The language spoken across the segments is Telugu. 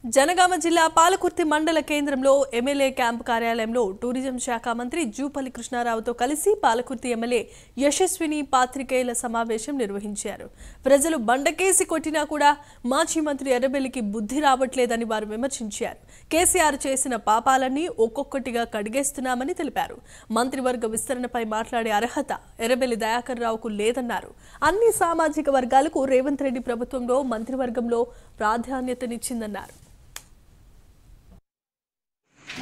జనగామ జిల్లా పాలకుర్తి మండల కేంద్రంలో ఎమ్మెల్యే క్యాంపు కార్యాలయంలో టూరిజం శాఖ మంత్రి జూపల్లి కృష్ణారావుతో కలిసి పాలకుర్తి ఎమ్మెల్యే యశస్విని పాత్రికేయుల సమావేశం నిర్వహించారు. ప్రజలు బండకేసి కొట్టినా కూడా మాజీ మంత్రి ఎర్రబెల్లికి బుద్ధి రావట్లేదని వారు విమర్శించారు. కేసీఆర్ చేసిన పాపాలన్నీ ఒక్కొక్కటిగా కడిగేస్తున్నామని తెలిపారు. మంత్రివర్గ విస్తరణపై మాట్లాడే అర్హత ఎర్రబెల్లి దయాకర్ రావుకు లేదన్నారు. అన్ని సామాజిక వర్గాలకు రేవంత్ రెడ్డి ప్రభుత్వంలో మంత్రివర్గంలో ప్రాధాన్యతనిచ్చిందన్నారు.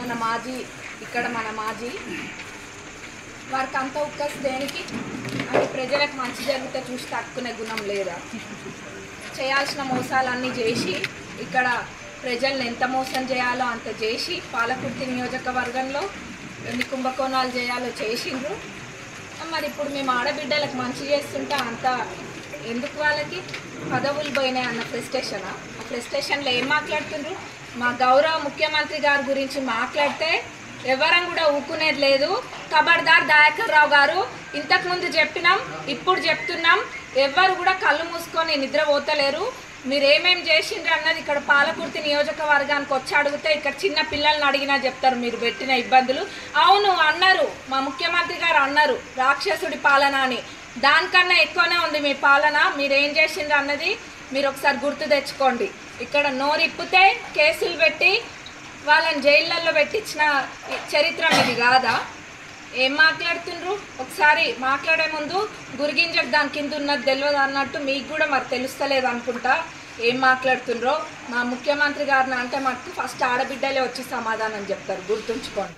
మన మాజీ వారికి అంత ఉక్కస్ దేనికి అంటే ప్రజలకు మంచి జరిగితే చూసి తట్టుకునే గుణం లేదా? చేయాల్సిన మోసాలన్నీ చేసి ఇక్కడ ప్రజల్ని ఎంత మోసం చేయాలో అంత చేసి పాలకుర్తి నియోజకవర్గంలో ఎన్ని కుంభకోణాలు చేయాలో చేసిండ్రు. మరి ఇప్పుడు మేము ఆడబిడ్డలకు మంచి చేస్తుంటే అంత ఎందుకు వాళ్ళకి పదవులు పోయినాయి అన్న ఫ్రస్ట్రేషనా? ఆ ఫ్రస్ట్రేషన్లో ఏం మాట్లాడుతుండ్రు? మా గౌరవ ముఖ్యమంత్రి గారి గురించి మాట్లాడితే ఎవరం కూడా ఊకునేది లేదు. ఖబర్దార్ దయాకర్ రావు గారు, ఇంతకుముందు చెప్పినాం, ఇప్పుడు చెప్తున్నాం, ఎవరు కూడా కళ్ళు మూసుకొని నిద్రపోతలేరు. మీరు ఏమేమి చేసిండ్రు అన్నది ఇక్కడ పాలకుర్తి నియోజకవర్గానికి వచ్చి అడిగితే ఇక్కడ చిన్న పిల్లల్ని అడిగినా చెప్తారు మీరు పెట్టిన ఇబ్బందులు. అవును అన్నారు, మా ముఖ్యమంత్రి గారు అన్నారు రాక్షసుడి పాలన అని. దానికన్నా ఎక్కువనే ఉంది మీ పాలన. మీరేం చేసిండ్రు అన్నది మీరు ఒకసారి గుర్తు తెచ్చుకోండి. ఇక్కడ నోరిప్పితే కేసులు పెట్టి వాళ్ళని జైళ్ళల్లో పెట్టించిన చరిత్ర మీది కాదా? ఏం మాట్లాడుతుండ్రు? ఒకసారి మాట్లాడే ముందు గురిగింజకు దాని కింద ఉన్నది తెలియదు అన్నట్టు మీకు కూడా మరి తెలుస్తలేదు అనుకుంటా ఏం మాట్లాడుతుండ్రో. మా ముఖ్యమంత్రి గారిని అంటే మటుకు ఫస్ట్ ఆడబిడ్డలే వచ్చి సమాధానం చెప్తారు, గుర్తుంచుకోండి.